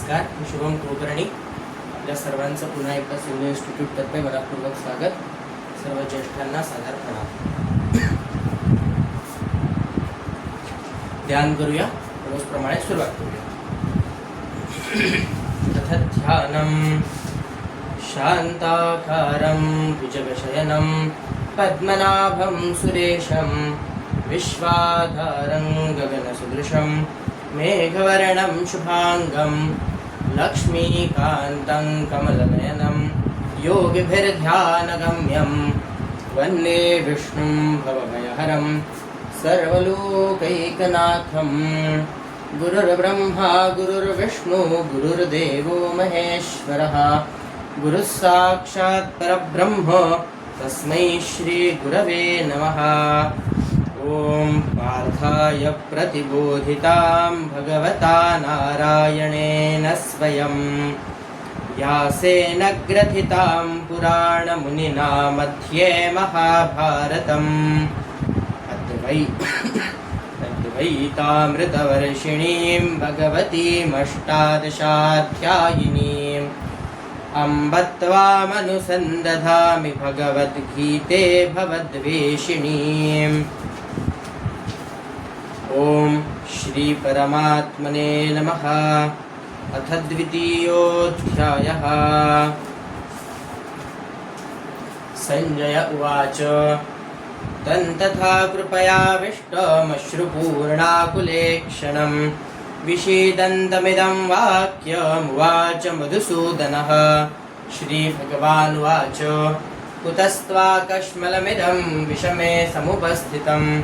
नमस्कार, मी शुभम कुलकर्णी. आपल्या सर्वांचं पुन्हा एकदा सिव्हिल इन्स्टिट्यूटतर्फे मनपूर्वक स्वागत. सर्व ज्येष्ठांना सादर प्रणाम. ध्यान करूया. रोजप्रमाणे सुरुवात करूया. तथध्यानं शांताकारं भुजगशयनं पद्मनाभं सुरेशं विश्वाधारं गगनसदृशं मेघवर्णं शुभांगं लक्ष्मीकान्तं कमलनयनं योगिभिर्ध्यानगम्यं वन्दे विष्णुं भवभयहरं सर्वलोकैकनाथं. गुरुर्ब्रह्मा गुरुर्विष्णु गुरुर्देवो महेश्वरः गुरुः साक्षात् परब्रह्म तस्मै श्री गुरवे नमः. ओम पार्थाय प्रतिबोधितां भगवता नारायणेन स्वयं व्यासेन ग्रथितां पुराणमुनिना मध्ये महाभारतम् अद्वैतामृतवर्षिणीं भगवतीमष्टादशाध्यायिनीम् अम्ब त्वामनुसन्दधामि भगवद्गीते भवद्वेषिणीम्. ओम श्री परमात्मने नमः. अथ द्वितीयोऽध्यायः. संजय उवाच. तन्तथा कृपयाविष्टमश्रुपूर्णाकुलेक्षणं विषीदन्तमिदं वाक्यमुवाच मधुसूदनः. श्रीभगवानुवाच. कुतस्त्वाकश्मलमिदं विषमे समुपस्थितम्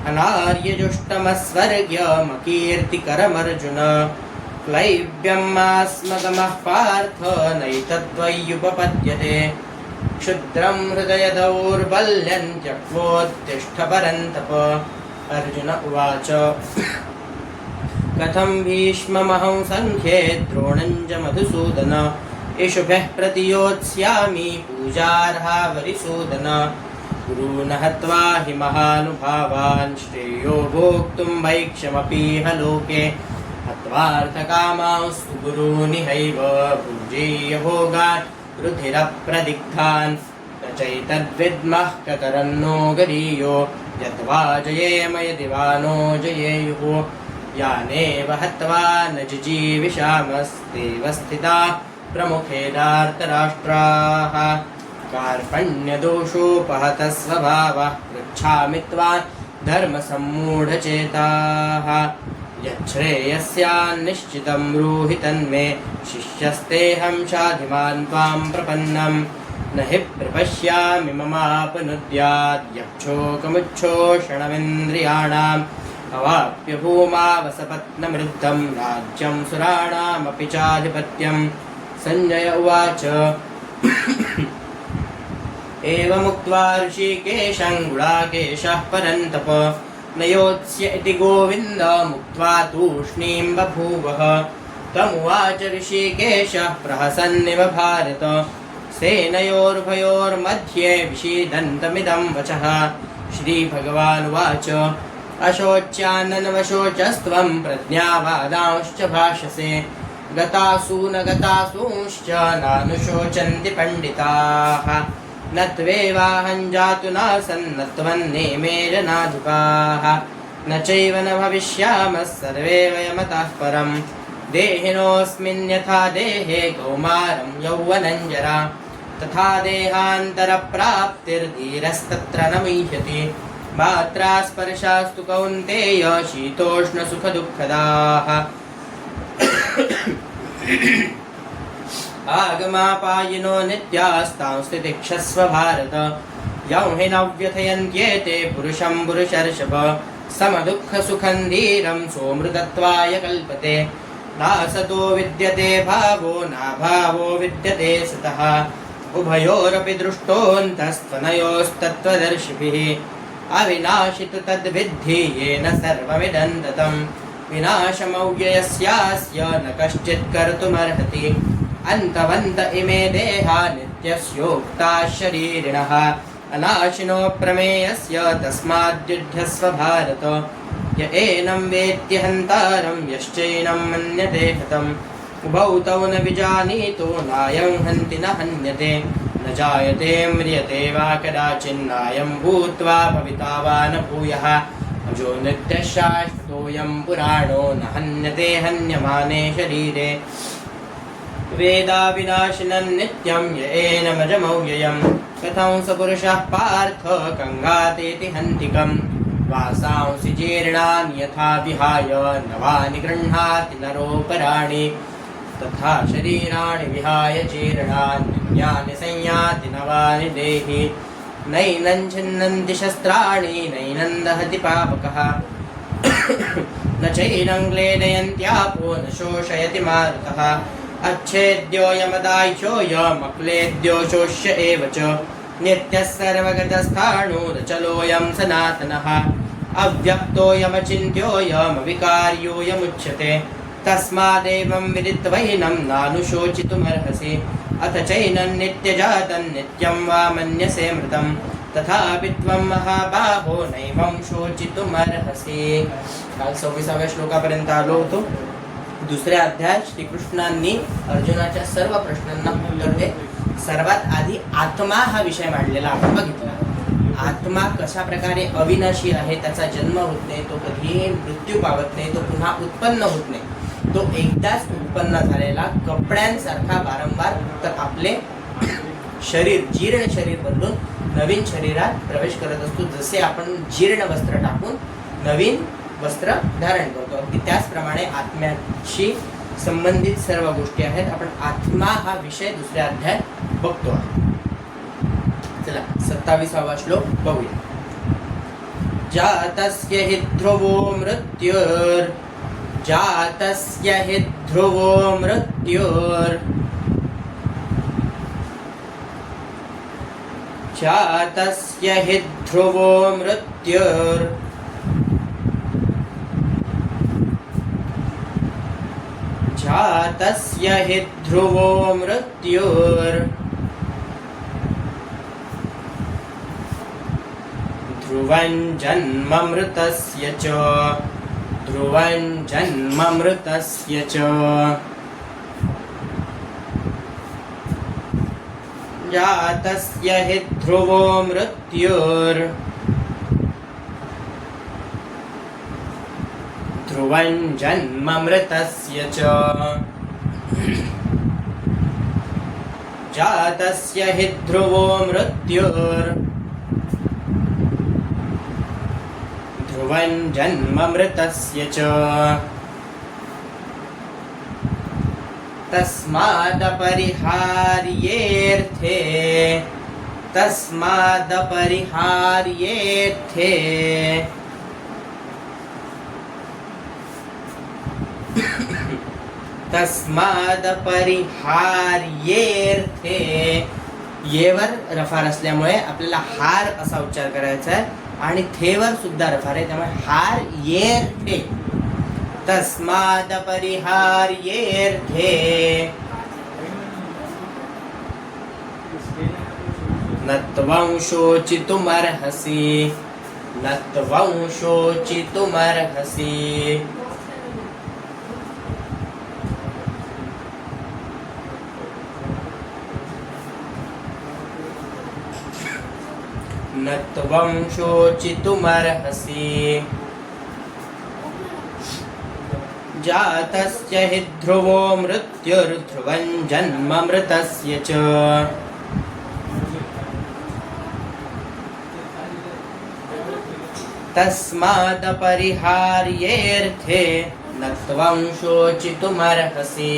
अनार्यजुष्टमस्वर्ग्यमकीर्तिकरमर्जुन. क्लैब्यमास्मगमः पार्थ नैतत्त्वय्युपपद्यते. क्षुद्रं हृदय दौर्बल्यं त्यक्त्वोत्तिष्ठ परन्तप. अर्जुन उवाच. कथं भीष्ममहं संख्ये द्रोणं च मधुसूदन. इषुभिः प्रतियोत्स्यामि पूजार्हा वरिसूदन. गुरून् हत्वा हि महानुभावान् श्रेयो भोक्तुं भैक्षमपीह लोके. हत्वार्थकामांस्तु गुरूनिहैव भुञ्जीय भोगान् रुधिरप्रदिग्धान्. न चैतद्विद्मः कतरन्नो गरीयो यद्वा जयेम यदि वा नो जयेयुः. यानेव हत्वा न जिजीविषामस्तेव स्थिताः प्रमुखे धार्तराष्ट्राः. कार्पण्यदोषोपहतः स्वभावः पृच्छामि त्वां धर्मसम्मूढचेताः. यच्छ्रेयस्यान्निश्चितं ब्रूहि तन्मे शिष्यस्तेऽहं शाधिमान् त्वां प्रपन्नं. न हि प्रपश्यामि ममापनुद्यात् यक्षोकमुच्छोषणमिन्द्रियाणाम्. अवाप्य भूमावसपत्नमृद्धं राज्यं सुराणामपि चाधिपत्यम्. संजय उवाच. एवमुक्त्वा ऋषिकेशं गुडाकेशः परन्तप न योत्स्य इति गोविन्दमुक्त्वा तूष्णीं बभूवः. तमुवाच ऋषिकेशः प्रहसन्निव भारत. सेनयोरुभयोर्मध्ये विषीदन्तमिदं वचः. श्रीभगवानुवाच. अशोच्याननवशोचस्त्वं प्रज्ञावादांश्च भाषसे. गतासु न गतासूंश्च नानुशोचन्ति पण्डिताः. न त्वेवाहं जातु नासन्न त्वन्नेमे जनाधिपाः. न चैव न भविष्यामः सर्वे वयमतः परम्. देहिनोऽस्मिन् यथा देहे कौमारं यौवनं जरा तथा देहान्तरप्राप्तिर्धीरस्तत्र न मुह्यति. मात्रा स्पर्शास्तु कौन्तेय शीतोष्णसुखदुःखदाः. आगमापायिनो नित्यास्तांस्ति तिक्षस्व भारत. यं हि न व्यथयन्त्येते पुरुषं पुरुषर्षभ. समदुःखसुखं धीरं सोऽमृतत्वाय कल्पते. नासतो विद्यते भावो नाभावो विद्यते सतः. उभयोरपि दृष्टोऽन्तस्त्वनयोस्तत्त्वदर्शिभिः. अविनाशि तु तद्विद्धि येन सर्वमिदं ततं. विनाशमव्ययस्यास्य न कश्चित् कर्तुमर्हति. अन्तवन्त इमे देहा नित्यस्योक्ताः शरीरिणः. अनाशिनो प्रमेयस्य तस्माद्युध्यस्व भारत. य एनं वेत्ति हन्तारं यश्चैनं मन्यते हतं उभौ तौ न विजानीतो नायं हन्ति न हन्यते न जायते म्रियते वा कदाचिन्नायं भूत्वा भविता वा न भूयः अजो नित्यः शाश्वतोऽयं पुराणो न हन्यते हन्यमाने शरीरे वेदा विनाशिनं नित्यं य एनमजमव्ययं कथं स पुरुषः पार्थ कङ्गातेति हन्तिकम् वासांसि जीर्णानि यथा विहाय नवानि गृह्णाति नरोपराणि तथा शरीराणि विहाय जीर्णान्यानि संयाति नवानि देहि नैनं छिन्नन्ति शस्त्राणि नैनं दहति पावकः न चैनं क्लेदयन्त्यापो न शोषयति मारुतः अच्छेद्योऽयमदाह्योऽयमक्लेद्यो शोष्य एव च नित्यः सर्वगतस्थाणुरचलोऽयं सनातनः अव्यक्तोऽयमचिन्त्योऽयमविकार्योऽयमुच्यते तस्मादेवं विदित्वैनं नानुशोचितुमर्हसि अथ चैनं नित्यजातं नित्यं वा मन्यसे मृतं तथापि त्वं महाबाहो नैवं शोचितुमर्हसि. काल 26व्या श्लोकापर्यंत आलो होतो. दुसऱ्या अध्यायात श्रीकृष्णांनी अर्जुनाच्या सर्व प्रश्नांना उत्तर दे सर्वात आधी आत्मा हा विषय मांडलेला आपण बघितला. आत्मा कशा प्रकारे अविनाशी आहे, त्याचा जन्म होत नाही, तो कधीही मृत्यू पावत नाही, तो पुन्हा उत्पन्न होत नाही, तो एकदाच उत्पन्न झालेला कपड्यांसारखा वारंवार तर आपले शरीर जीर्ण शरीर बदलून नवीन शरीरात प्रवेश करत असतो. जसे आपण जीर्ण वस्त्र टाकून नवीन वस्त्र धारण करतो, अगदी त्याचप्रमाणे आत्म्याशी संबंधित सर्व गोष्टी आहेत. आपण आत्मा हा विषय दुसऱ्या अध्यायात बघतो. चला 27वा श्लोक बघूया. जातस्य हि ध्रुवो मृत्युर् जातस्य हि ध्रुवो मृत्युर् जातस्य हि ध्रुवो मृत्युर् जातस्य हि ध्रुवो मृत्युर् ध्रुवं जन्ममृतस्य च ध्रुवं जन्ममृतस्य च जातस्य हि ध्रुवो मृत्युर् ध्रुवं जन्ममृतस्य च जातस्य हि ध्रुवो मृत्युर् ध्रुवं जन्ममृतस्य च तस्मादपरिहार्येऽर्थे तस्मादपरिहार्येऽर्थे तस्मादपरिहार्येऽर्थे येवर रफार असल्यामुळे आपल्याला हार असा उच्चार करायचा आहे आणि थेवर सुद्धा रफार आहे, त्यामुळे हार येर्थे तस्मादपरिहार्येऽर्थे न त्वं शोचितुमर्हसि न त्वं शोचितुमर्हसि न त्वं शोचितुमर्हसि जातस्य हि ध्रुवो मृत्युर्ध्रुवं जन्ममृतस्य च तस्मादपरिहार्येऽर्थे न त्वं शोचितुमर्हसि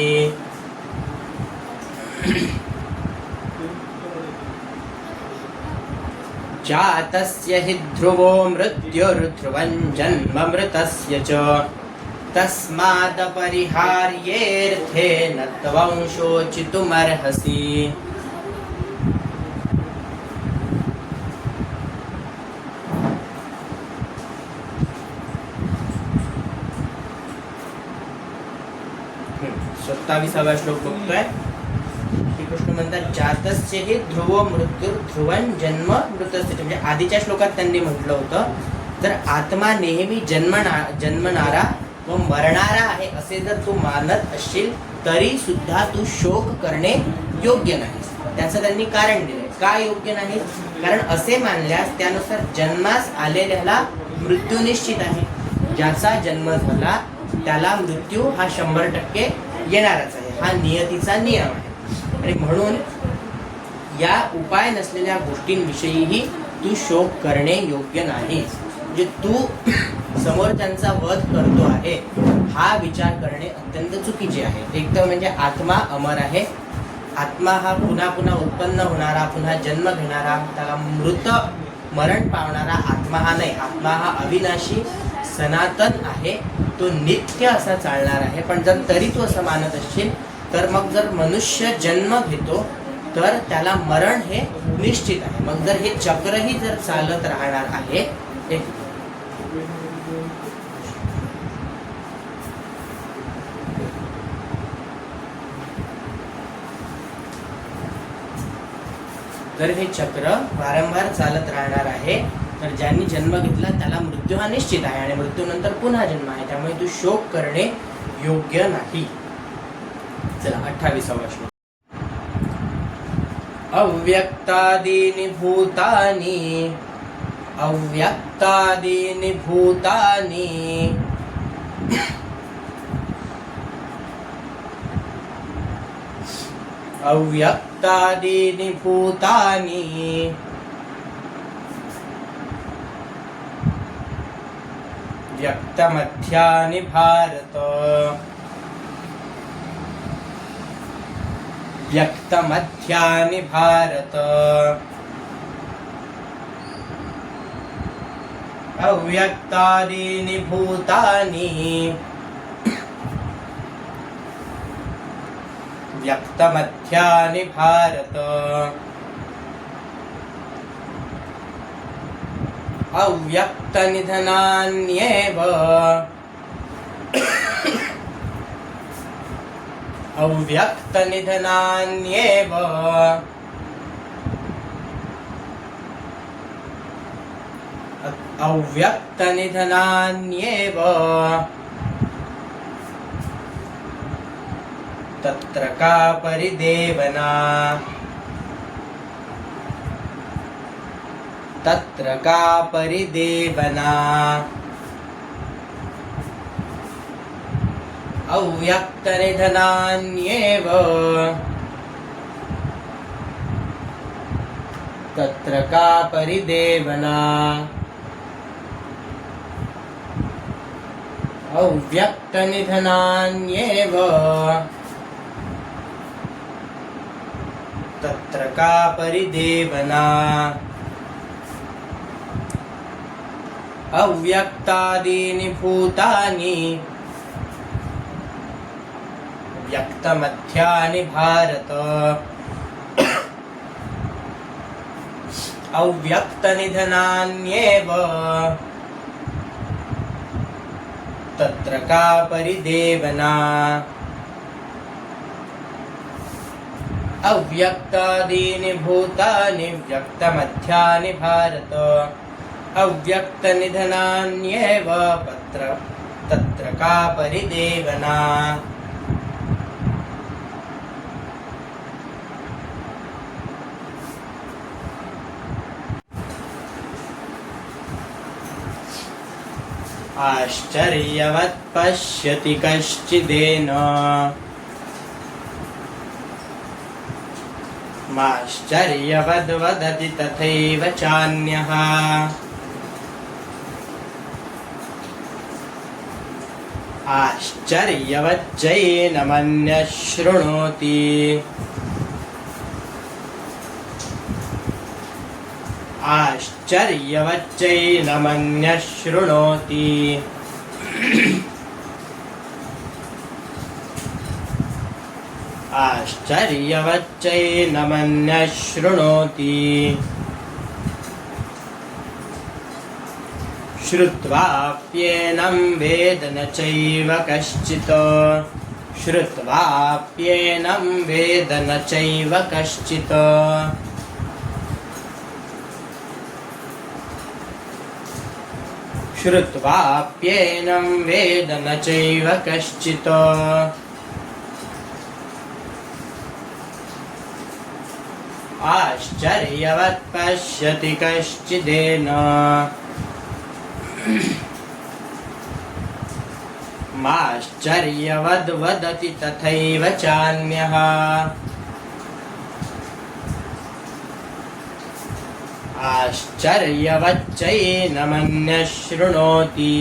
जातस्य हि ध्रुवो मृत्युर्ध्रुवं जन्ममृतस्य च तस्मादपरिहार्येऽर्थे न त्वं शोचितुमर्हसि सत्तावीसावा श्लोक बघतोय. श्रीकृष्ण म्हणतात जातस्य हि ध्रुवो मृत्यू ध्रुवं जन्म मृतस्य. म्हणजे आधीच्या श्लोकात त्यांनी म्हटलं होतं जर आत्मा नेहमी जन्मणारा तो मरणारा आहे असे जर तू मानत असशील तरी सुद्धा तू शोक करणे योग्य नाही. त्याचं त्यांनी कारण दिलंय. का योग्य नाही? कारण असे मानल्यास त्यानुसार जन्मास आलेल्याला मृत्यू निश्चित आहे. ज्याचा जन्म झाला त्याला मृत्यू हा 100% येणारच आहे. हा नियतीचा नियम आहे. आणि म्हणून या उपाय नसलेल्या गोष्टींविषयीही तू शोक करणे योग्य नाही. म्हणजे तू समोरच्यांचा वध करतो आहे हा विचार करणे अत्यंत चुकीचे आहे. एक तर म्हणजे आत्मा अमर आहे. आत्मा हा पुन्हा पुन्हा उत्पन्न होणारा, पुन्हा जन्म घेणारा, त्याला मरण पावणारा आत्मा हा नाही. आत्मा हा अविनाशी सनातन आहे. तो नित्य असा चालणार आहे. पण जर तरी तू असं मानत असशील तर मग जर मनुष्य जन्म घेतो तर त्याला मरण हे निश्चित आहे. मग जर हे चक्रही जर चालत राहणार आहे जर हे चक्र वारंवार चालत राहणार आहे तर ज्यांनी जन्म घेतला त्याला मृत्यू हा निश्चित आहे आणि मृत्यूनंतर पुन्हा जन्म आहे. त्यामुळे तू शोक करणे योग्य नाही. चला 28वा श्लोक. अव्यक्तादीनि भूतानि अव्यक्तादीनि भूतानि अव्यक्तादीनि भूतानि व्यक्तमध्यानि भारत व्यक्तमध्यानि भारत अव्यक्तादीनि भूतानि व्यक्तमध्यानि भारत अव्यक्तनिधनान्येव अव्यक्तनिधनान्येव अव्यक्तनिधनान्येव तत्र का परिदेवना तत्र का परिदेवना अव्यक्तनिधनान्येव तत्र का परिदेवना अव्यक्तनिधनान्येव तत्र का परिदेवना अव्यक्तादीनि भूतानि व्यक्तमध्यानि भारत अव्यक्तनिधनान्येव तत्र का परिदेवना अव्यक्तादीनि भूतानि व्यक्तमध्यानि भारत अव्यक्तनिधनान्येव तत्र का परिदेवना आश्चर्यवत् पश्यति कश्चिदेन माश्चर्यवद् वदति तथैव चान्यः आश्चर्यवच्चैनमन्यः शृणोति आश्चर्यवच्चैनमन्यः शृणोति आश्चर्यवच्चैनमन्यः शृणोति श्रुत्वाप्येनं वेद न चैव कश्चित् श्रुत्वाप्येनं वेद न चैव कश्चित् श्रुत्वाप्येनं वेद न चैव कश्चित् आश्चर्यवत् पश्यति कश्चिदेन माश्चर्यवद् वदति तथैव चान्यः आश्चर्यवच्चैनमन्यः शृणोति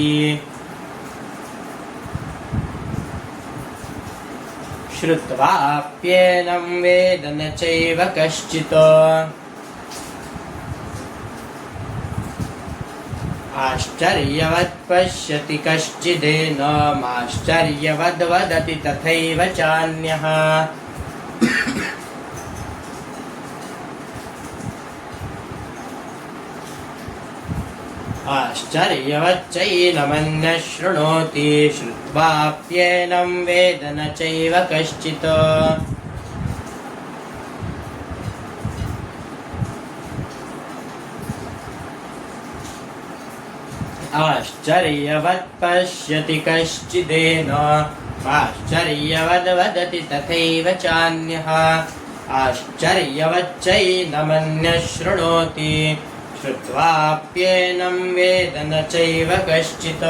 श्रुत्वाप्येनं वेद न चैव कश्चित् आश्चर्यवत् पश्यति कश्चिदेनमाश्चर्यवद् वदति तथैव चान्यः आश्चर्यवच्चैनमन्यः शृणोति श्रुत्वाप्येनं वेद न चैव कश्चित् आश्चर्यवत् पश्यति कश्चिदेनमाश्चर्यवद् वदति तथैव चान्यः आश्चर्यवच्चैनमन्यः शृणोति श्रुत्वाप्येनं वेद न चैव कश्चित्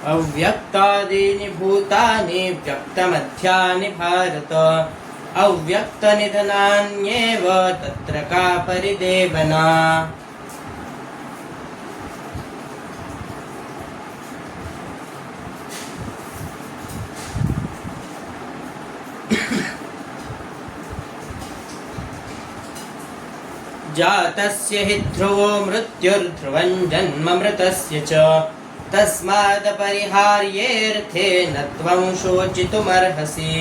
अव्यक्तादीनि भूतानि व्यक्तमध्यानि भारत अव्यक्तनिधनान्येव तत्र का परिदेवना जातस्य हि ध्रुवो मृत्युर्ध्रुवं जन्म मृतस्य च तस्मादपरिहार्येऽर्थे न त्वं शोचितुमर्हसि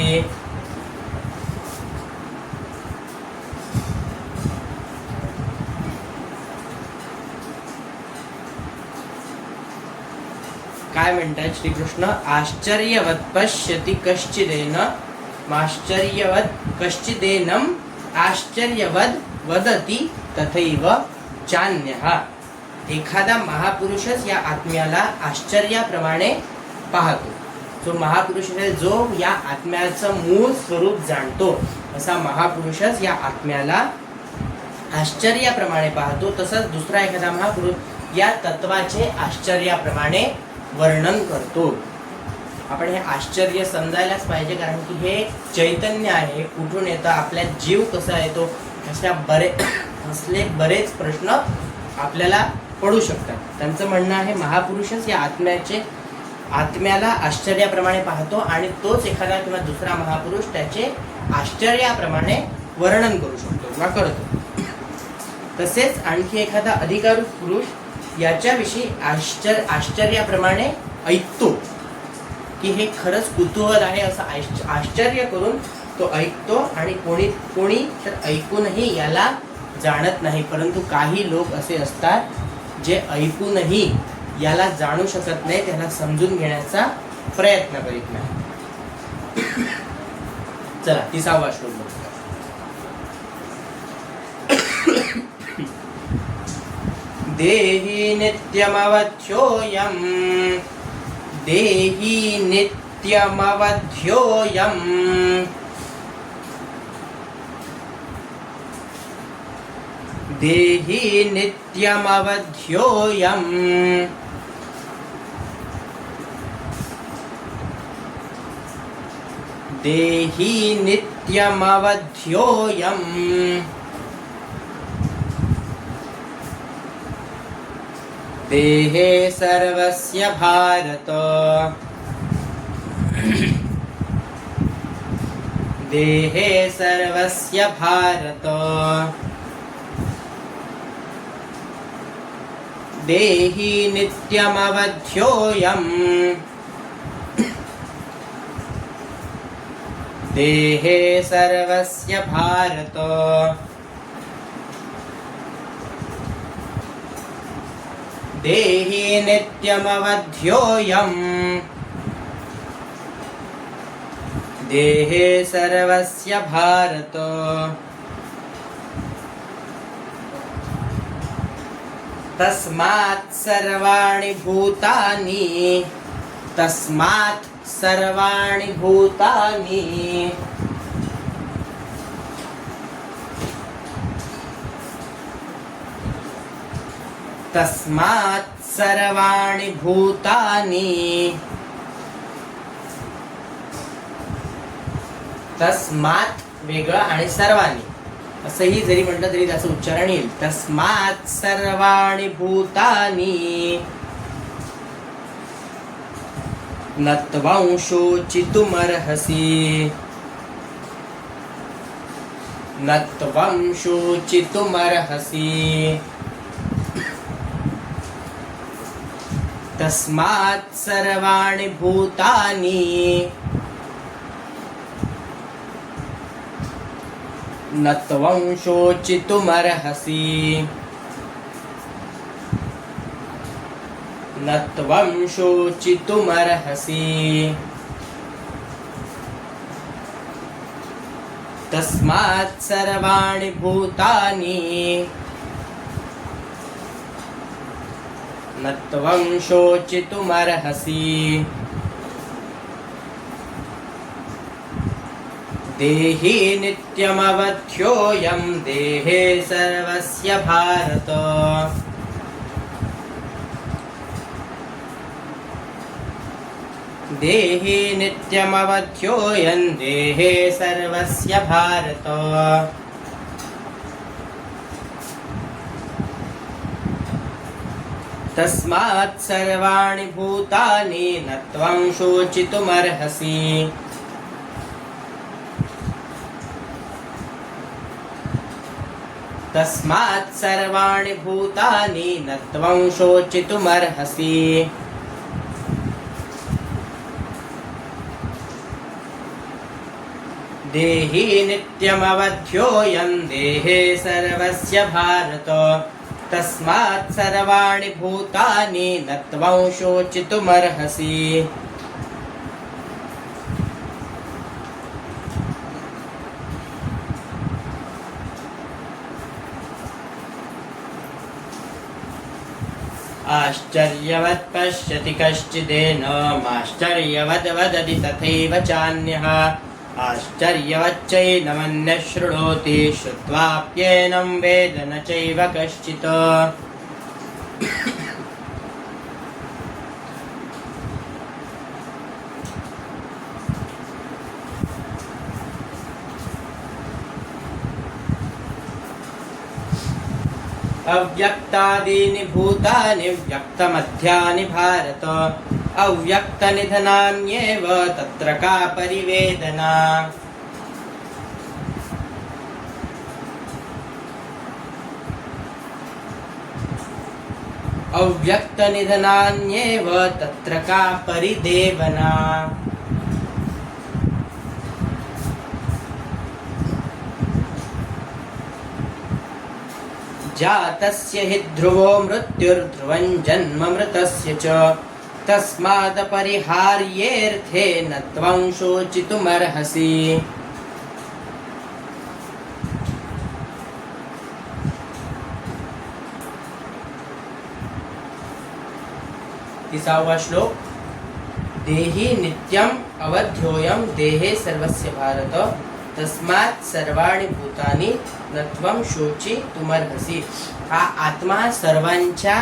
काय म्हणतात श्रीकृष्ण आश्चर्यवत् पश्यति कश्चिदेन माश्चर्यवत् कश्चिदेनम आश्चर्यवद् वदति तथैव चान्यः एखादा महापुरुषच या आत्म्याला आश्चर्याप्रमाणे पाहतो जो महापुरुष आहे जो या आत्म्याचं मूळ स्वरूप जाणतो असा महापुरुषच या आत्म्याला आश्चर्याप्रमाणे पाहतो तसंच दुसरा एखादा महापुरुष या तत्वाचे आश्चर्याप्रमाणे वर्णन करतो आपण हे आश्चर्य समजायलाच पाहिजे कारण की हे चैतन्य आहे कुठून येतं आपल्या जीव कसा येतो अशा बरेच प्रश्न आपल्याला पडू शकतात त्यांचं म्हणणं आहे महापुरुषच या आत्म्याला आश्चर्याप्रमाणे पाहतो आणि तोच एखादा किंवा दुसरा महापुरुष त्याचे आश्चर्याप्रमाणे वर्णन करू शकतो किंवा करतो तसेच आणखी एखादा अधिकारी पुरुष याच्याविषयी आश्चर्याप्रमाणे ऐकतो की हे खरंच कुतूहल आहे असं आश्चर्य करून तो ऐकतो आणि कोणी तर ऐकूनही याला जाणत नाही परंतु काही लोक असे असतात जे ऐकूनही याला जाणू शकत नाही त्याला समजून घेण्याचा प्रयत्न करीत नाही चला 30वा श्लोक बघूया देहि नित्यमवध्योऽयं देहि नित्यमवध्योऽयं देहि नित्यमवध्योऽयं देहि नित्यमवध्योऽयं देहे सर्वस्य भारत देहे सर्वस्य भारत देहि नित्यमवध्योऽयं देहे सर्वस्य भारत देहि नित्यमवध्योऽयम् देहे सर्वस्य भारत तस्मात् सर्वाणि भूतानि तस्मात् सर्वाणि भूतानि तस्मात् सर्वाणि भूतानि तस्मात् वेगळं आणि सर्वांनी असंही जरी म्हटलं तरी त्याचं उच्चारण येईल. तस्मात् सर्वाणि भूतानि न त्वं शोचितुमर्हसि न त्वं शोचितुमर्हसि तस्मात् सर्वाणि भूतानि न त्वं शोचितुमर्हसि न त्वं शोचितुमर्हसि तस्मात् सर्वाणि भूतानि न त्वं शोचितुमर्हसि देहि नित्यमवध्योऽयं देहे सर्वस्य भारत देहि नित्यमवध्योऽयं देहे सर्वस्य भारत तस्मात् सर्वाणि भूतानि न त्वं शोचितुमर्हसि तस्मात् सर्वाणि भूतानि न त्वं शोचितुमर्हसि देहि नित्यमवध्योऽयं देहे सर्वस्य भारत तस्मात् सर्वाणि भूतानि न त्वं शोचितुमर्हसि आश्चर्यवत् पश्यति कश्चिदेनमाश्चर्यवद् वदति तथैव चान्यः आश्चर्यवच्चैनमन्यः शृणोति श्रुत्वाप्येनं वेद न चैव कश्चित् अव्यक्तादीनि भूतानि व्यक्तमध्यानि भारत अव्यक्तनिधनान्येव तत्र का परिवेदना अव्यक्तनिधनान्येव तत्र का परिदेवना जातस्य हि ध्रुवो मृत्युर्ध्रुवं जन्म मृतस्य च तस्मादपरिहार्येऽर्थे न त्वं शोचितुमर्हसि तिसावा श्लोक देहि नित्यम अवध्योयम देहे सर्वस्य भारत तस्मात् सर्वाणि भूतानि न त्वं शोचितुमर्हसि. हा आत्मा सर्वांच्या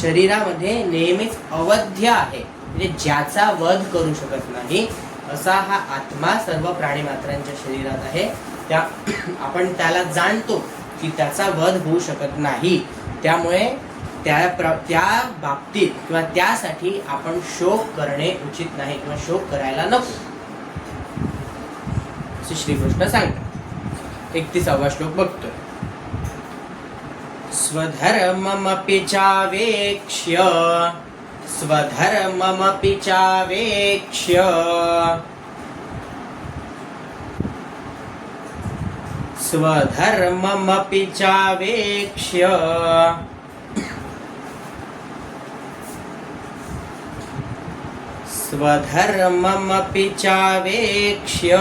शरीरामध्ये नेहमीच अवध्य आहे, म्हणजे ज्याचा वध करू शकत नाही असा हा आत्मा सर्व प्राणीमात्रांच्या शरीरात आहे. त्या आपण त्याला जाणतो की त्याचा वध होऊ शकत नाही, त्यामुळे त्या बाबतीत किंवा त्यासाठी आपण शोक करणे उचित नाही किंवा शोक करायला नको असे श्रीकृष्ण सांगतात. 31वा श्लोक बघतोय. स्वधर्ममपि चावेक्ष्य स्वधर्ममपि चावेक्ष्य स्वधर्ममपि चावेक्ष्य स्वधर्ममपि चावेक्ष्य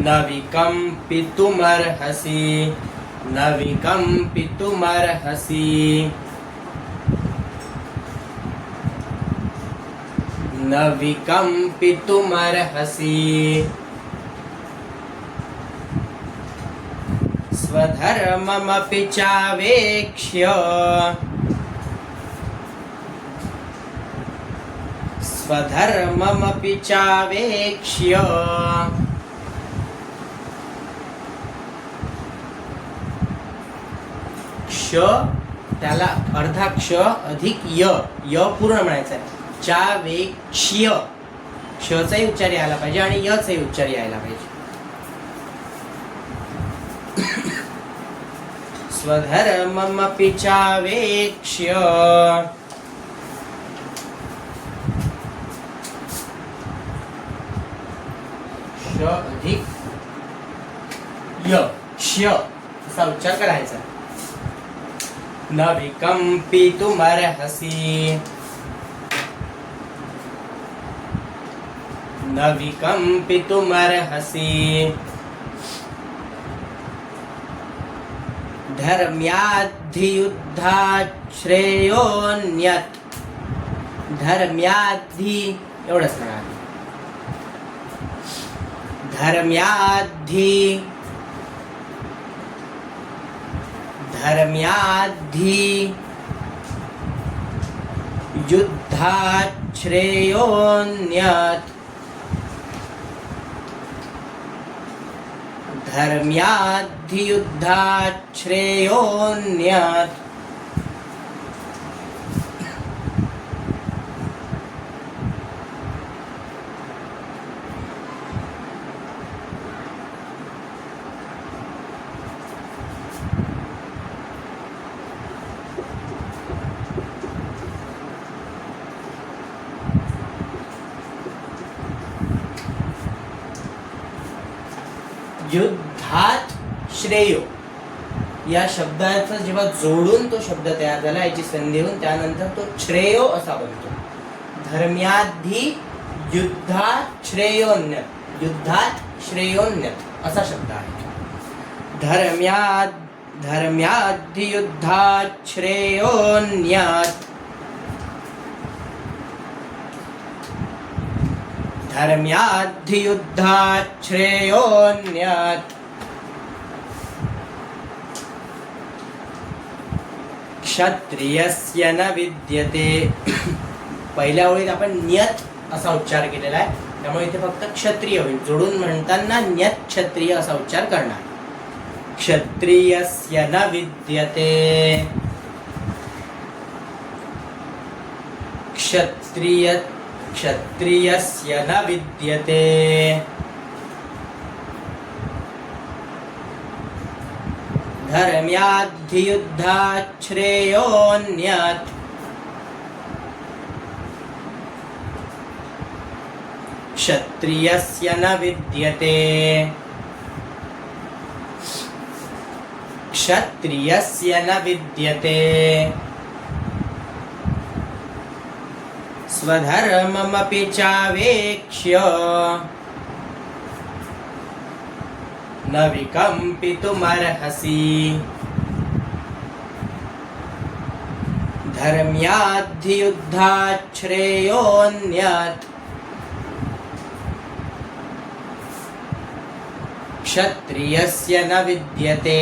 न विकम्पितुमर्हसि न विकम्पितुमर्हसि न विकम्पितुमर्हसि स्वधर्ममपि चावेक्ष्य स्वधर्ममपि चावेक्ष्य क्ष त्याला अर्धा क्ष अधिक य य पूर्ण म्हणायचं आहे. चावेक्ष्य क्षचाही उच्चार यायला पाहिजे आणि यचाही उच्चार यायला पाहिजे. स्वधर्ममपि चावेक्ष्य श अधिक य श असा उच्चार करायचा. न विकम्पितुमर्हसि न विकम्पितुमर्हसि धर्म्याद्धियुद्धात् श्रेयोऽन्यत् धर्म्याद्धि एवढंच म्हणा. धर्म्याद्धि धर्म्याद्धि युद्धात् श्रेयोऽन्यत् धर्म्याद्धियुद्धात् श्रेयोऽन्यत् युद्धात श्रेयो या शब्दाचा जेव्हा जोडून तो शब्द तयार झाला याची संधी होऊन त्यानंतर तो श्रेयो असा बनतो. धर्म्याद्धि युद्धात श्रेयोन्यत युद्धात श्रेयोन्यत असा शब्द आहे. धर्म्याद्धि युद्धात श्रेयोन्यत धर्म्याद्धि युद्धात् श्रेयोऽन्यत् क्षत्रियस्य न विद्यते. पहिल्या ओळीत आपण न्यत असा उच्चार केलेला आहे त्यामुळे इथे फक्त क्षत्रिय होईल. जोडून म्हणताना न्यत क्षत्रिय असा उच्चार करणार. क्षत्रियस्य न विद्यते क्षत्रियस्य न विद्यते धर्म्याद्धि युद्धात् श्रेयोऽन्यत् क्षत्रियस्य न विद्यते क्षत्रियस्य न विद्यते स्वधर्ममपि चावेक्ष्य न विकम्पितुमर्हसि धर्म्याद्धि युद्धात् श्रेयोऽन्यत् क्षत्रियस्य न विद्यते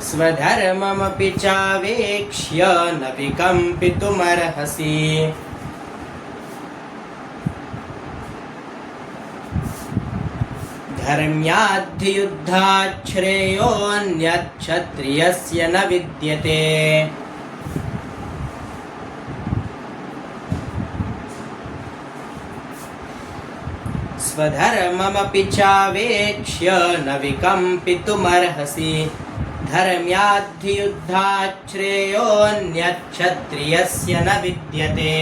स्वधर्ममपि चावेक्ष्य न विकम्पितुमर्हसि धर्म्याद्धि युद्धात् श्रेयोऽन्यत् क्षत्रियस्य न विद्यते स्वधर्ममपि चावेक्ष्य न विकम्पितुमर्हसि धर्म्याद्धि युद्धात् श्रेयोऽन्यत् क्षत्रियस्य न विद्यते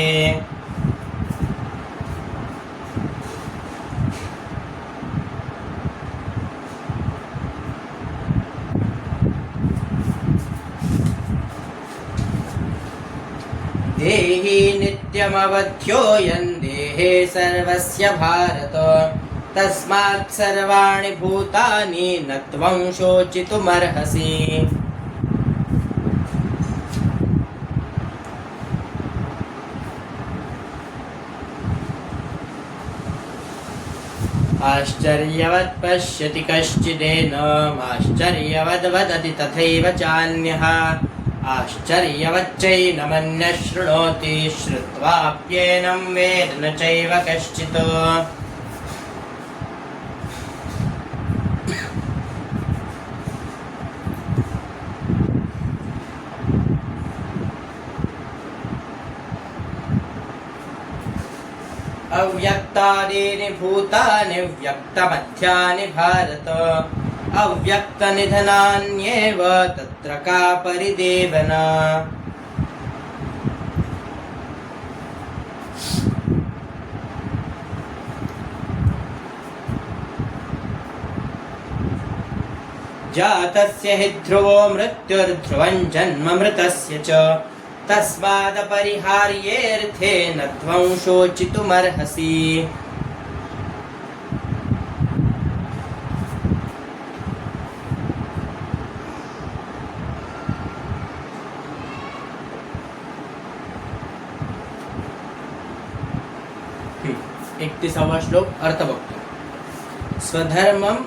नित्यमवध्योऽयं देहे सर्वस्य भारत तस्मात् सर्वाणि भूतानि न त्वं शोचितुमर्हसि। आश्चर्यवत् पश्यति कश्चिदेनम् आश्चर्यवद् वदति तथैव चान्यः आश्चर्यवच्चैनमन्यः शृणोति श्रुत्वाप्येनं वेद न चैव कश्चित्। अव्यक्तादीनि भूतानि व्यक्तमध्यानि भारत अव्यक्तनिधनान्येव तत्र का परिदेवना। जातस्य हि ध्रुवो मृत्युर्ध्रुवं जन्म मृतस्य च तस्मादपरिहार्येऽर्थे न त्वं शोचितुमर्हसि। एकतीसावा श्लोक अर्थ बघतो. स्वधर्मम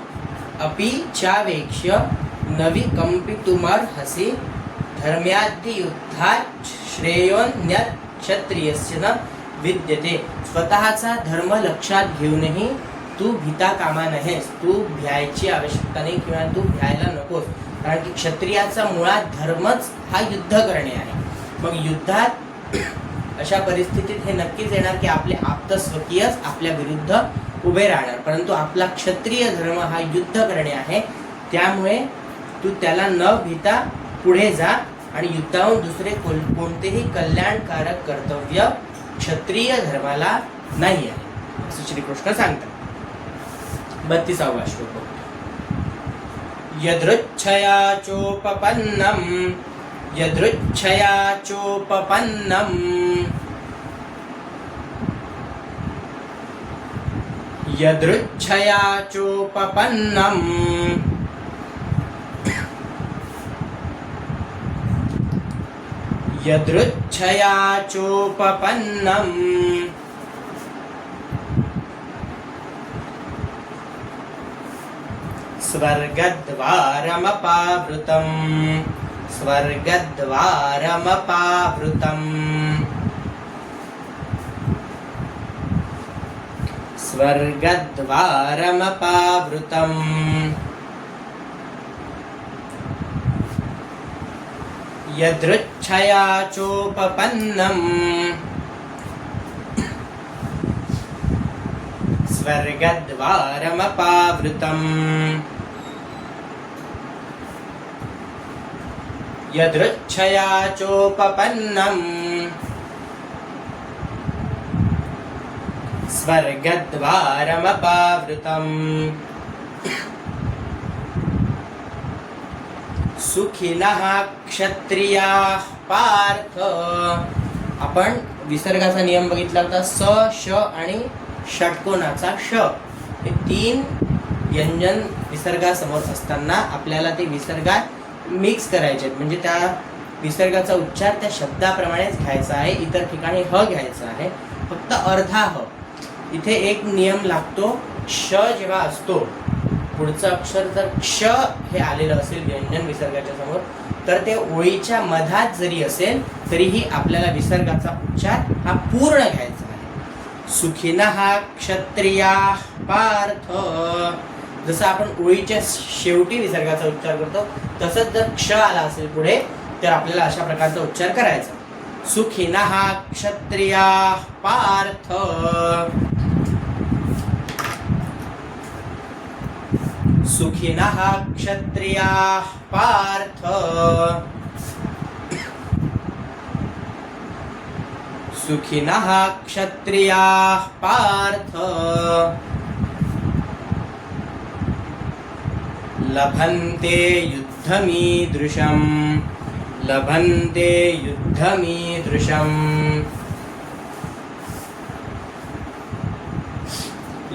अपि चावेक्ष्य न विकम्पितुमर्हसि धर्म्याद्य युद्धात् श्रेयोन्यत् क्षत्रियस्य न विद्यते. स्वतःचा धर्म लक्षात घेऊनही तू भीता कामा नयेस. तू भ्यायची आवश्यकता नाही किंवा तू भ्यायला नकोस. कारण की क्षत्रियाचा मुळात धर्मच हा युद्ध करणे आहे. मग युद्धात अशा परिस्थितीत हे नक्कीच येणार की आपले आप्तस्वकीयच आपल्या विरुद्ध उभे राहणार. परंतु आपला क्षत्रिय धर्म हा युद्ध करणे आहे. त्यामुळे तू त्याला न भीता पुढे जा आणि युद्धाहून दुसरे कोणतेही कल्याणकारक कर्तव्य क्षत्रिय धर्माला नाही आहे असं श्रीकृष्ण सांगतात. 32वा श्लोक. यदृच्छया चोपपन्नम् यदृच्छया चोपपन्नम् यदृच्छया चोपपन्नम् यदृच्छया चोपपन्नम् स्वर्गद्वारमपावृतम् स्वर्गद्वारमपावृतम् स्वर्गद्वारमपावृतम् यदृच्छया चोपपन्नम् स्वर्गद्वारमपावृतम् यदृच्छया चोपपन्नम् स्वर्गद्वारमपावृतम् सुखिनः क्षत्रियाः पार्थ. आपण विसर्गाचा नियम बघितला होता. स श आणि षटकोनाचा ष हे 3 व्यंजन विसर्गासमोर असताना आपल्याला ते विसर्गात मिक्स करायचे आहेत. म्हणजे त्या विसर्गाचा उच्चार त्या शब्दाप्रमाणेच घ्यायचा आहे. इतर ठिकाणी ह घ्यायचा आहे. फक्त अर्धा ह. इथे एक नियम लागतो. श जेव्हा असतो पुढचं अक्षर जर क्ष हे आलेलं असेल व्यंजन विसर्गाच्या समोर तर ते ओळीच्या मधात जरी असेल तरीही आपल्याला विसर्गाचा उच्चार हा पूर्ण घ्यायचा आहे. सुखिनः क्षत्रियाः पार्थ. जसं आपण ओळीच्या शेवटी विसर्गाचा उच्चार करतो तसंच जर क्ष आला असेल पुढे तर आपल्याला अशा प्रकारचा उच्चार करायचा. सुखिनः क्षत्रियाः पार्थ. सुखिनः क्षत्रियाः पार्थ. सुखिनः क्षत्रियाः पार्थ. लभन्ते युद्धमीदृशम्. लभन्ते युद्धमीदृशम्.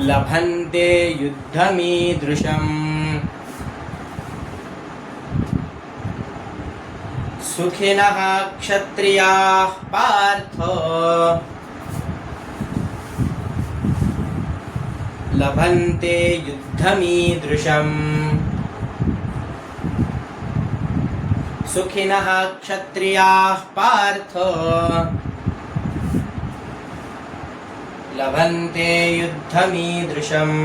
लभन्ते युद्धमीदृशम् सुखिनः क्षत्रियाः पार्थ लभन्ते युद्धमीदृशम् सुखिनः क्षत्रियाः पार्थ लभन्ते युद्धमीदृशम्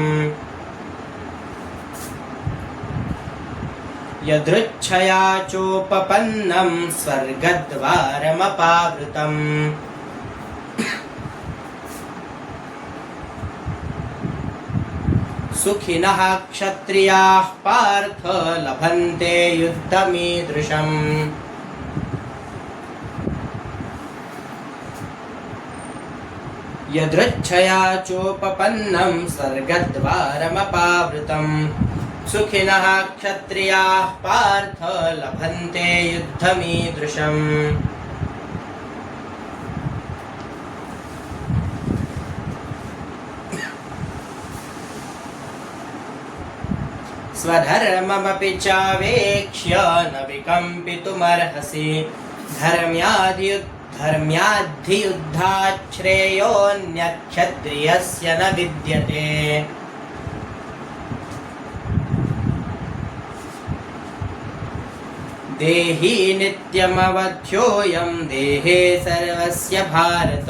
यदृच्छया चोपपन्नं स्वर्गद्वारमपावृतम् सुखिनः क्षत्रियाः पार्थ लभन्ते युद्धमीदृशम् यदृच्छया चोपपन्नं स्वर्गद्वारमपावृतम् सुखिनः क्षत्रियाः पार्थ लभन्ते युद्धमीदृशम् स्वधर्ममपि चावेक्ष्य न विकम्पितुमर्हसि धर्म्याद्धियुद्धात् श्रेयोऽन्यक्षत्रियस्य न विद्यते देहि नित्यमवध्योऽयं देहे सर्वस्य भारत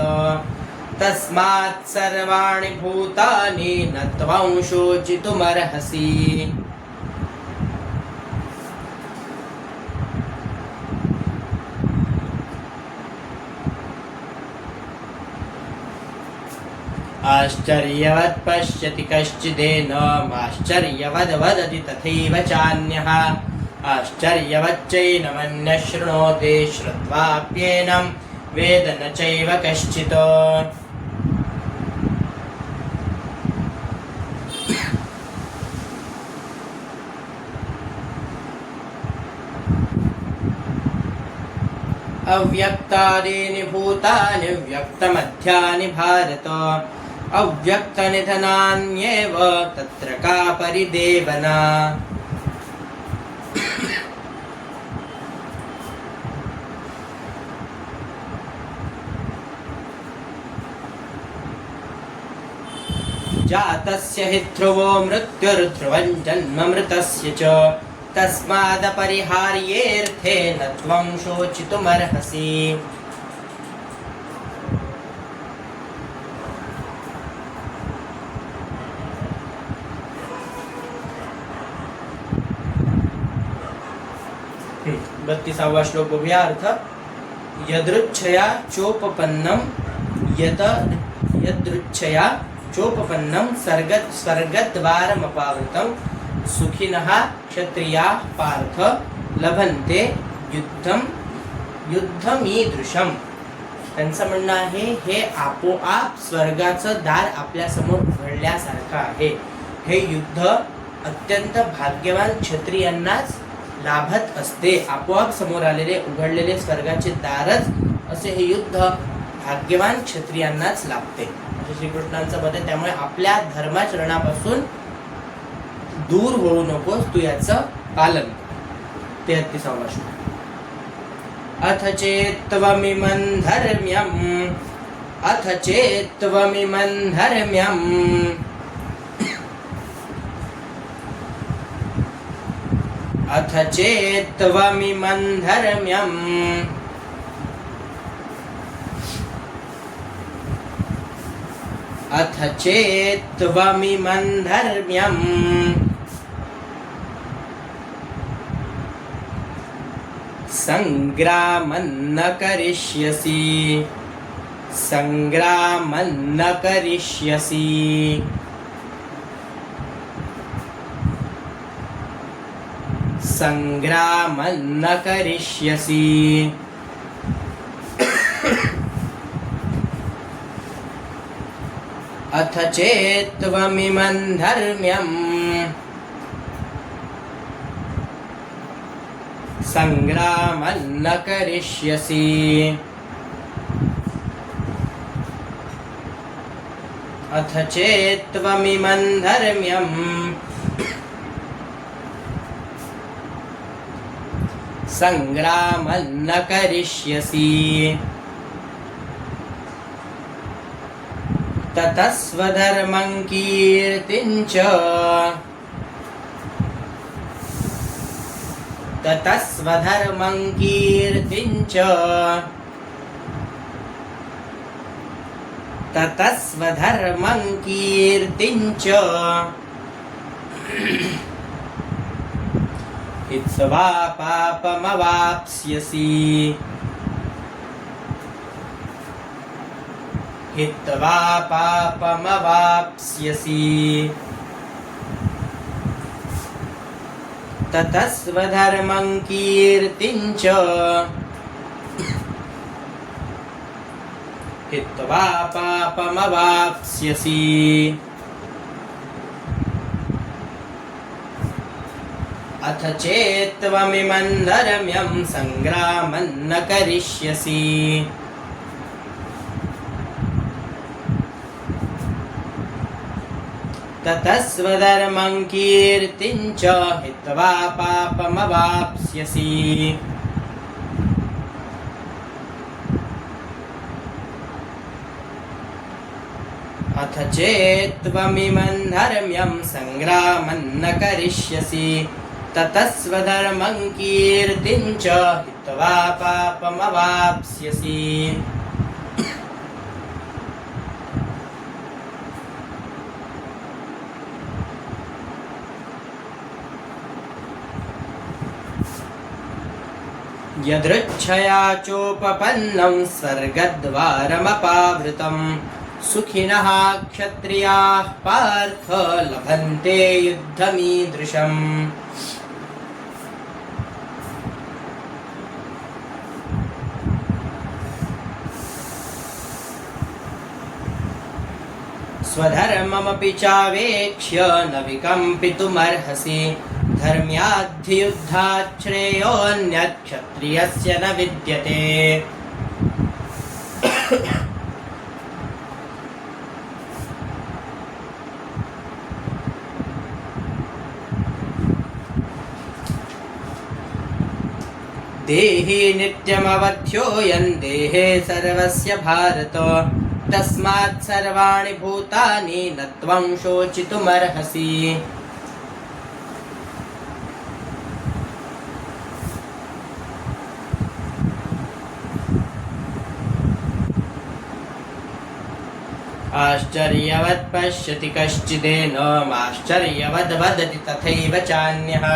तस्मात् सर्वाणि भूतानि न त्वं शोचितुमर्हसि आश्चर्यवत् पश्यति कश्चिदेनमाश्चर्यवद् वदति तथैव चान्यः आश्चर्यवच्चैनमन्यः शृणोति श्रुत्वाप्येनं वेद न चैव कश्चित् अव्यक्तादीनि भूतानि व्यक्तमध्यानि भारत अव्यक्तनिधनान्येव तत्र का परिदेवना जातस्य हि ध्रुवो मृत्युर्ध्रुवं जन्म मृतस्य च तस्मादपरिहार्येऽर्थे न त्वं शोचितुमर्हसि बत्तीसावा श्लोक बघूया अर्थ यदृच्छया चोपपन्नं यदृच्छया चोपपन्नं स्वर्गद्वारमपावृतं सुखिनः क्षत्रियाः पार्थ लभन्ते युद्धमीदृशम् त्यांचं म्हणणं आहे हे आपोआप स्वर्गाचं दार आपल्या समोर उघडल्यासारखं आहे हे युद्ध अत्यंत भाग्यवान क्षत्रियांनाच लाभत असते आपोआप समोर आलेले उघडलेले स्वर्गाचे दारच असे हे युद्ध भाग्यवान क्षत्रियांनाच लाभते असे श्रीकृष्णांचं मत आहे त्यामुळे आपल्या धर्माचरणापासून दूर होऊ नकोस तू याचं पालन 33वा श्लोक अथ चेत्त्वमिमं धर्म्यम् अथ चेत्त्वमिमं धर्म्यम् संग्रामं न करिष्यसि अथ चेत्त्वमिमं धर्म्यम् संग्रामं न करिष्यसि अथ चेत्त्वमिमं धर्म्यं संग्रामं न करिष्यसि ततः स्वधर्मं कीर्तिं च ततः स्वधर्मं कीर्तिं च ततः स्वधर्मं कीर्तिं च हित्वा पापमवाप्स्यसि हित्वा पापमवाप्स्यसि ततः स्वधर्मं कीर्तिं च हित्वा पापमवाप्स्यसि अथ चेत्त्वमिमं धर्म्यं संग्रामं न करिष्यसि ततः स्वधर्मं कीर्तिं च हित्वा पापमवाप्स्यसि अथ चेत्त्वमिमं धर्म्यं संग्रामं न करिष्यसि ततः स्वधर्मं कीर्तिं च हित्वा पापमवाप्स्यसि यदृच्छया चोपपन्नं स्वर्गद्वारमपावृतं सुखिनः क्षत्रियाः पार्थ लभन्ते युद्धमीदृशम् स्वधर्ममपि चावेक्ष्य न विकम्पितुमर्हसि धर्म्याद्धियुद्धात् श्रेयोऽन्यत् क्षत्रियस्य न विद्यते देहि नित्यमवध्योऽयं देहे सर्वस्य भारत तस्मात् सर्वाणि भूतानि न त्वं शोचितुमर्हसि आश्चर्यवत् पश्यति कश्चिदेनमाश्चर्यवद् वदति तथैव चान्यः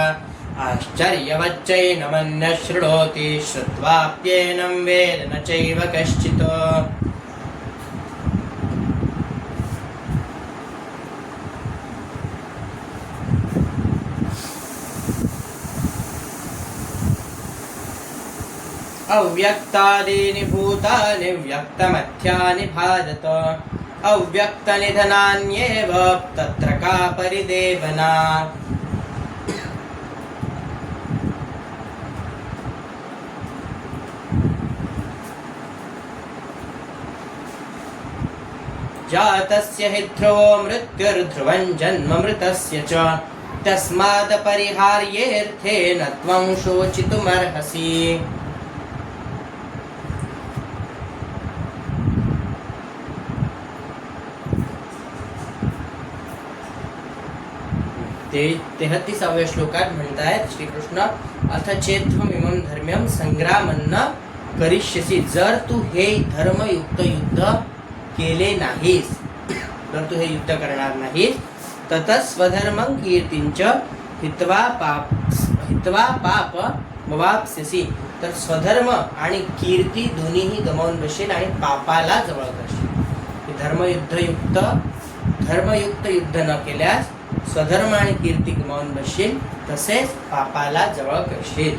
आश्चर्यवच्चैनमन्यः शृणोति श्रुत्वाप्येनं वेद न चैव कश्चित् अव्यक्तादीनि भूतानि व्यक्तमध्यानि भारत अव्यक्तनिधनान्येव तत्र का परिदेवना जातस्य हि ध्रुवो मृत्युर्ध्रुवं जन्म मृतस्य च तस्माद् परिहार्येऽर्थे न त्वं शोचितुमर्हसि ते 33व्या श्लोकात म्हणतायत श्रीकृष्ण अथ चेत्त्वमिमं धर्म्यं संग्रामं न करिष्यसि जर तू हे धर्मयुक्त युद्ध केले नाहीस जर तू हे युद्ध करणार नाहीस ततः स्वधर्मं कीर्तिं च हित्वा पापमवाप्स्यसि तर स्वधर्म आणि कीर्ती दोन्हीही गमावून बसशील आणि पापाला जवळ करशील धर्मयुक्त युद्ध न केल्यास स्वधर्म आणि कीर्ती गमावून बसशील तसेच पापाला जवळ करशील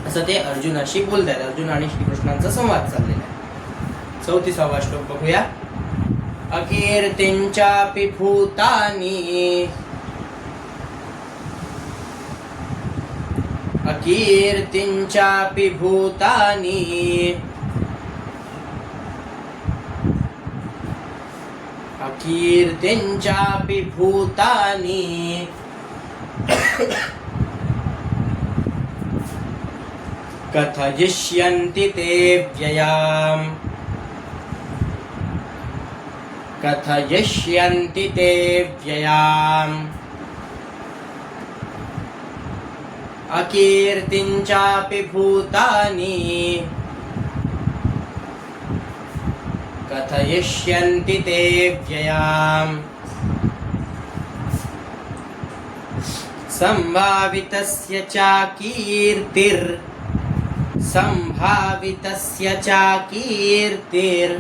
असं ते अर्जुनाशी बोलतात अर्जुन आणि श्रीकृष्णांचा संवाद चाललेला आहे 34वा श्लोक बघूया अकीर्तिंचापि भूतानि अकीर्तिंचापि भूतानि अकीर्तिं चापि भूतानि कथयिष्यन्ति ते व्ययाम् कथयिष्यन्ति ते व्ययाम् अकीर्तिं चापि भूतानि कथयिष्यन्ति ते व्ययाम् संभावितस्य च कीर्तिर् संभावितस्य च कीर्तिर्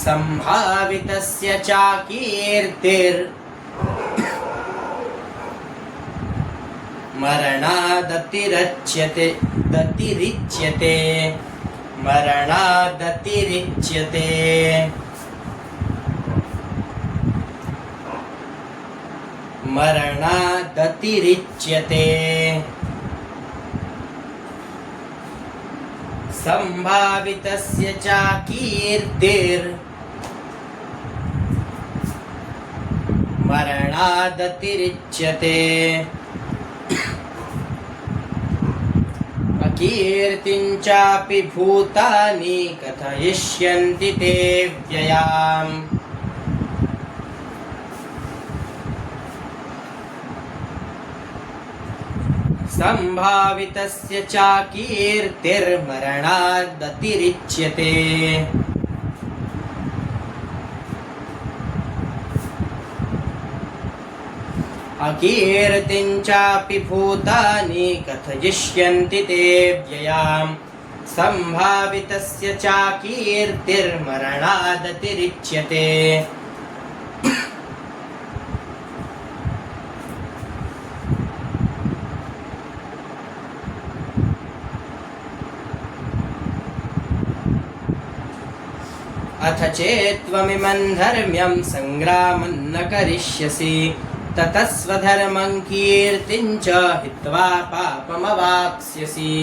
संभावितस्य च कीर्तिर् मरणादतिरिच्यते दतिरिच्यते मरणादतिरिच्यते मरणादतिरिच्यते संभावितस्य च कीर्तिर् मरणादतिरिच्यते अकीर्तिं चापि भूतानि कथयिष्यन्ति ते व्ययाम् संभावितस्य च कीर्तिर्मरणादतिरिच्यते अकीर्तिं चापि भूतानि कथयिष्यन्ति ते व्ययाम् संभावितस्य च कीर्तिर्मरणादतिरिच्यते अथ चेत्त्वमिमं धर्म्यं संग्रामं न करिष्यसि ततः स्वधर्मं कीर्तिं च हित्वा पापमवाप्स्यसि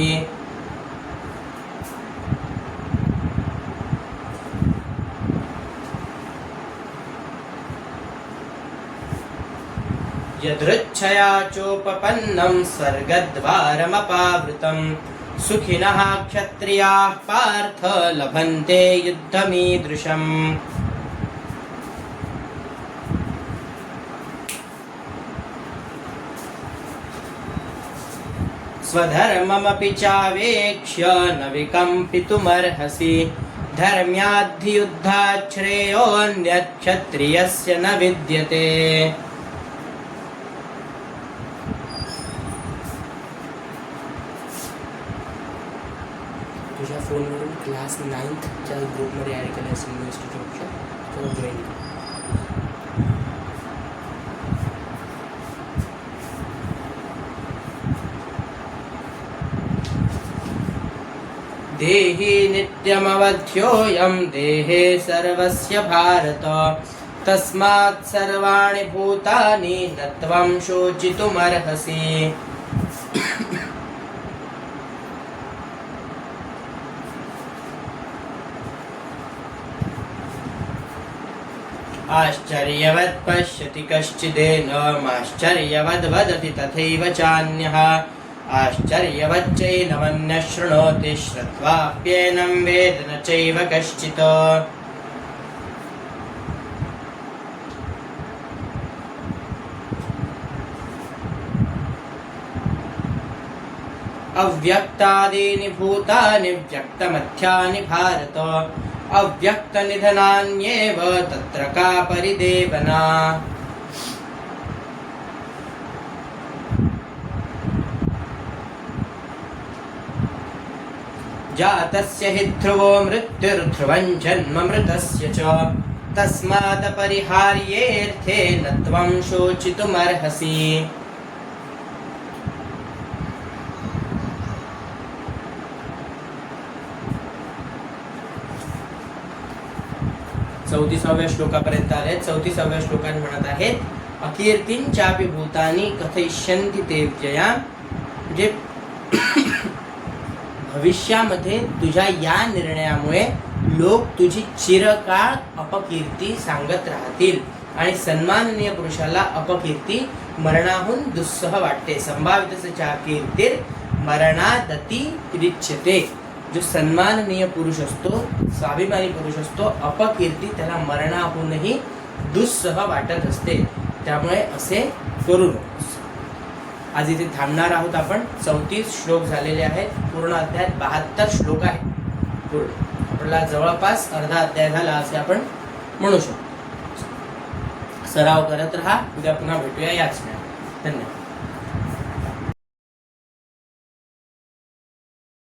यदृच्छया चोपपन्नं स्वर्गद्वारमपावृतं सुखिनः क्षत्रियाः पार्थ लभन्ते युद्धमीदृशम् स्वधर्ममपि चावेक्ष्य न विकम्पितुमर्हसि धर्म्याद्धियुद्धात् श्रेयोऽन्यत् क्षत्रियस्य न विद्यते तुझ्या फोनवरून क्लास 9th च्या ग्रुपमध्ये ॲड केलं असेल इन्स्टिट्यूटच्या तो जॉईन कर. देहि नित्यमवध्योऽयं देहे सर्वस्य भारत तस्मात् सर्वाणि भूतानि न त्वं शोचितुमर्हसि. आश्चर्यवत् पश्यति कश्चिदेनमाश्चर्यवद् वदति तथैव चान्यः आश्चर्यवच्चैनमन्यः शृणोति श्रुत्वाप्येनं वेद न चैव कश्चित्. अव्यक्तादीनि भूतानि व्यक्तमध्यानि भारत अव्यक्तनिधनान्येव तत्र का परिदेवना. जातस्य हि ध्रुवो मृत्युर्ध्रुवं जन्म मृतस्य च तस्मादपरिहार्येऽर्थे न त्वं शोचितुमर्हसि. चौतीसाव्या श्लोकापर्यंत आले. 34व्या श्लोकात म्हणत आहेत अकीर्तीं चापि भूतानि कथयिष्यन्ति ते व्ययाम्. म्हणजे भविष्यामध्ये तुझ्या या निर्णयामुळे लोक तुझी चिरकाळ अपकीर्ती सांगत राहतील आणि सन्माननीय पुरुषाला अपकीर्ती मरणाहून दुस्सह वाटते. संभावितस्य कीर्तीर मरणादती रिच्यते. जो सन्माननीय पुरुष असतो, स्वाभिमानी पुरुष असतो, अपकीर्ती त्याला मरणाहूनही दुस्सह वाटत असते. त्यामुळे असे करू नकोस. आज इथे थांबणार आहोत आपण. 34 श्लोक झालेले आहेत. पूर्ण अध्यायात 72 श्लोक आहेत पूर्ण. आपल्याला जवळपास अर्धा अध्याय झाला असे आपण म्हणू शकतो. सराव करत राहा. उद्या पुन्हा भेटूया याच वेळेला. धन्यवाद.